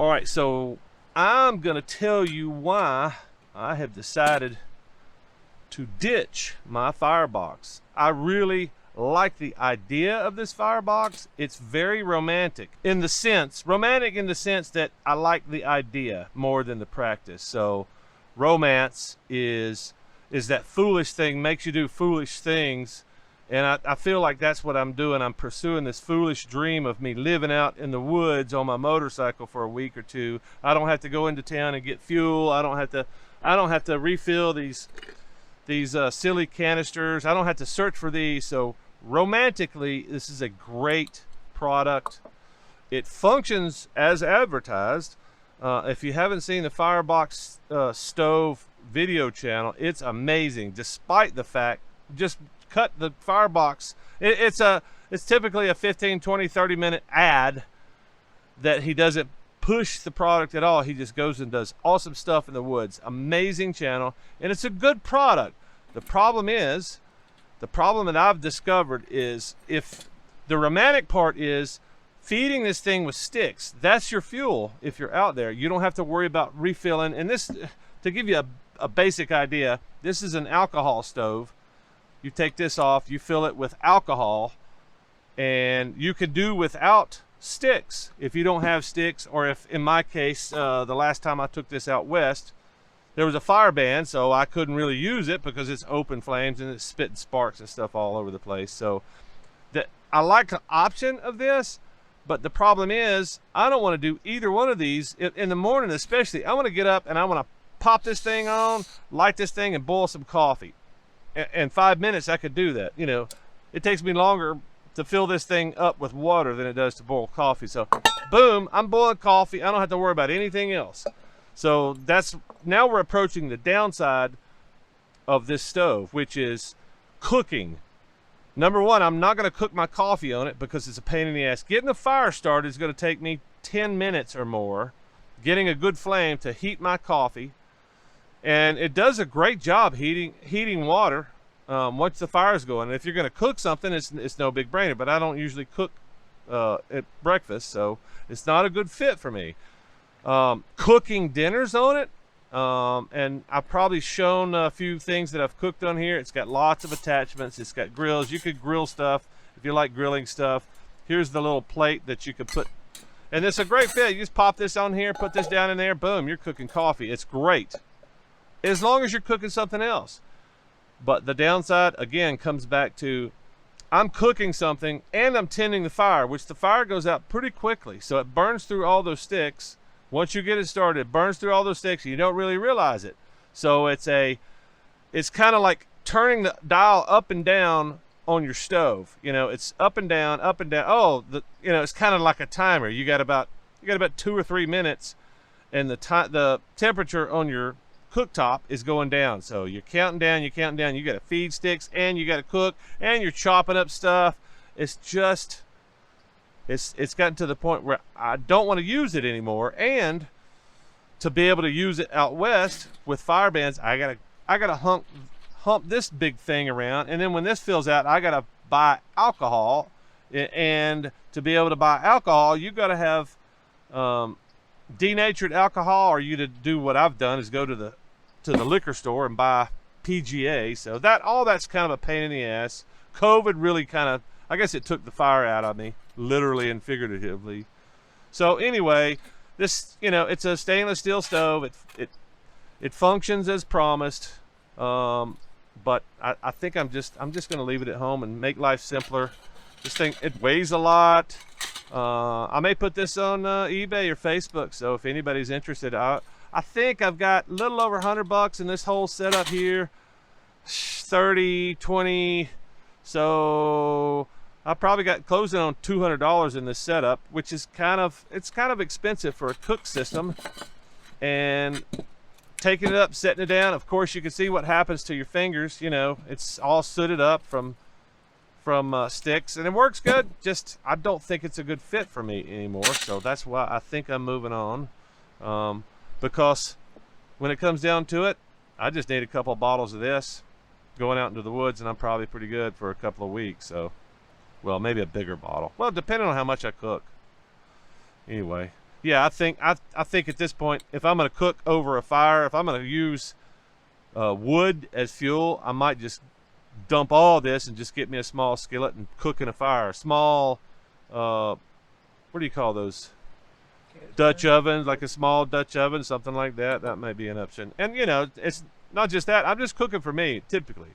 All right, so I'm gonna tell you why I have decided to ditch my firebox. I really like the idea of this firebox. It's very romantic in the sense that I like the idea more than the practice. So romance is that foolish thing, makes you do foolish things. And I feel like that's what I'm doing. I'm pursuing this foolish dream of me living out in the woods on my motorcycle for a week or two. I don't have to go into town and get fuel. I don't have to refill these silly canisters. I don't have to search for these. So romantically, this is a great product. It functions as advertised. If you haven't seen the Firebox Stove video channel, it's amazing. Despite the fact, just cut the firebox. It's typically a 15, 20, 30 minute ad that he doesn't push the product at all. He just goes and does awesome stuff in the woods. Amazing channel, and it's a good product. The problem that I've discovered is, if the romantic part is feeding this thing with sticks, that's your fuel. If you're out there, you don't have to worry about refilling. And this, to give you a basic idea, this is an alcohol stove. You take this off, you fill it with alcohol, and you can do without sticks if you don't have sticks, or if, in my case, the last time I took this out west, there was a fire ban, so I couldn't really use it because it's open flames and it's spitting sparks and stuff all over the place. So I like the option of this, but the problem is I don't want to do either one of these in the morning. Especially, I want to get up and I want to pop this thing on, light this thing, and boil some coffee. In 5 minutes I could do that. You know, it takes me longer to fill this thing up with water than it does to boil coffee. So boom, I'm boiling coffee. I don't have to worry about anything else. So now we're approaching the downside of this stove, which is cooking. Number one, I'm not going to cook my coffee on it because it's a pain in the ass. Getting the fire started is going to take me 10 minutes or more. Getting a good flame to heat my coffee. And it does a great job heating water once the fire's going. And if you're going to cook something, it's no big brainer. But I don't usually cook at breakfast, so it's not a good fit for me. Cooking dinners on it, and I've probably shown a few things that I've cooked on here. It's got lots of attachments. It's got grills. You could grill stuff if you like grilling stuff. Here's the little plate that you could put, and it's a great fit. You just pop this on here, put this down in there, boom, you're cooking coffee. It's great, as long as you're cooking something else. But the downside, again, comes back to I'm cooking something and I'm tending the fire, which the fire goes out pretty quickly. So it burns through all those sticks. Once you get it started, it burns through all those sticks and you don't really realize it. So it's kind of like turning the dial up and down on your stove. You know, it's up and down, up and down. Oh, it's kind of like a timer. You got about 2 or 3 minutes, and the temperature on your cooktop is going down. So you're counting down, you got to feed sticks and you got to cook and you're chopping up stuff. It's gotten to the point where I don't want to use it anymore. And to be able to use it out west with fire bans, I gotta hump this big thing around, and then when this fills out, I gotta buy alcohol. And to be able to buy alcohol, you gotta have denatured alcohol, or you to do what I've done is go to the liquor store and buy PGA. So all that's kind of a pain in the ass. COVID really I guess it took the fire out of me, literally and figuratively. So anyway, this, it's a stainless steel stove. It functions as promised. But I think I'm just going to leave it at home and make life simpler. This thing, it weighs a lot. I may put this on eBay or Facebook, so if anybody's interested, I think I've got a little over $100 in this whole setup here. 30, 20. So I probably got closing on $200 in this setup, which is kind of expensive for a cook system. And taking it up, setting it down, of course you can see what happens to your fingers. It's all sooted up from sticks, and it works good. Just I don't think it's a good fit for me anymore. So that's why I think I'm moving on. Because when it comes down to it, I just need a couple of bottles of this going out into the woods, and I'm probably pretty good for a couple of weeks. So, well, maybe a bigger bottle. Well, depending on how much I cook. Anyway, yeah, I think at this point, if I'm going to cook over a fire, if I'm going to use wood as fuel, I might just dump all this and just get me a small skillet and cook in a fire. Small, what do you call those? Dutch ovens, like a small Dutch oven, something like that. That may be an option. And you know, it's not just that. I'm just cooking for me, typically.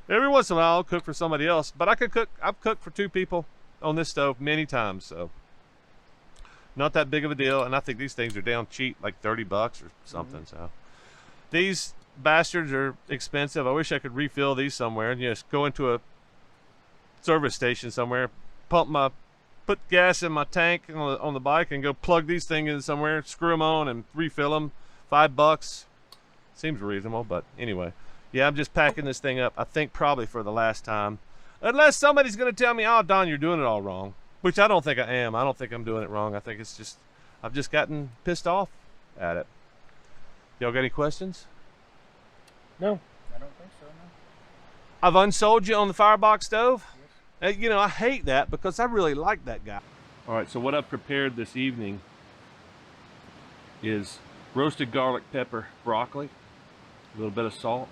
Every once in a while, I'll cook for somebody else. But I could cook. I've cooked for 2 people on this stove many times, so not that big of a deal. And I think these things are down cheap, like $30 or something. So these bastards are expensive. I wish I could refill these somewhere and just go into a service station somewhere, put gas in my tank on the bike and go plug these things in somewhere, screw them on and refill them. $5 seems reasonable, but anyway, yeah, I'm just packing this thing up, I think probably for the last time, unless somebody's going to tell me, oh Don, you're doing it all wrong, which I don't think I am. I don't think I'm doing it wrong. I think it's just I've just gotten pissed off at it. Y'all got any questions? No, I don't think so. No. I've unsold you on the Firebox stove. You know, I hate that because I really like that guy. All right, so what I've prepared this evening is roasted garlic pepper broccoli, a little bit of salt,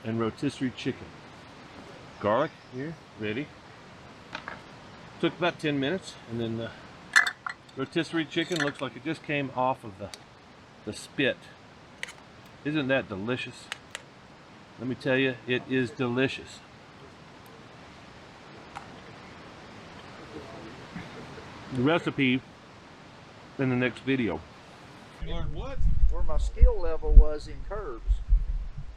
and rotisserie chicken. Garlic here, ready. Took about 10 minutes, and then the rotisserie chicken looks like it just came off of the spit. Isn't that delicious? Let me tell you, it is delicious. The recipe in the next video. You learned what? Where my skill level was in curves.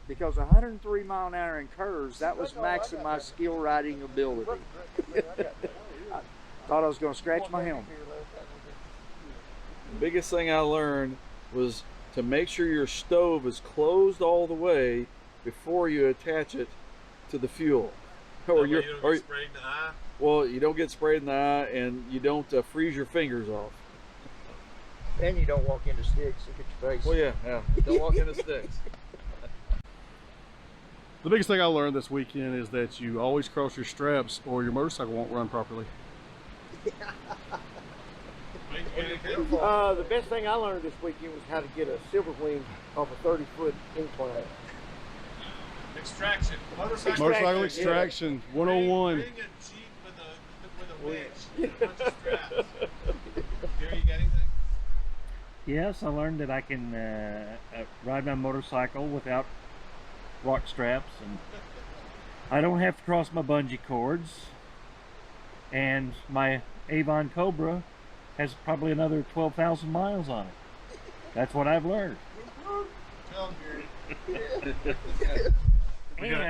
Because 103 mile an hour in curves, that was maximum my skill riding ability. I thought I was going to scratch my helmet. The biggest thing I learned was to make sure your stove is closed all the way before you attach it to the fuel. Or you don't get sprayed in the eye? Well, you don't get sprayed in the eye, and you don't freeze your fingers off. And you don't walk into sticks and get your face. Well, yeah. Don't walk into sticks. The biggest thing I learned this weekend is that you always cross your straps or your motorcycle won't run properly. The best thing I learned this weekend was how to get a silver wing off a 30-foot incline. Extraction. Motorcycle extraction, 101. Bring a Jeep with a winch. A bunch of straps. Gary, you got anything? Yes, I learned that I can ride my motorcycle without rock straps, and I don't have to cross my bungee cords, and my Avon Cobra has probably another 12,000 miles on it. That's what I've learned. Tell him, Gary. And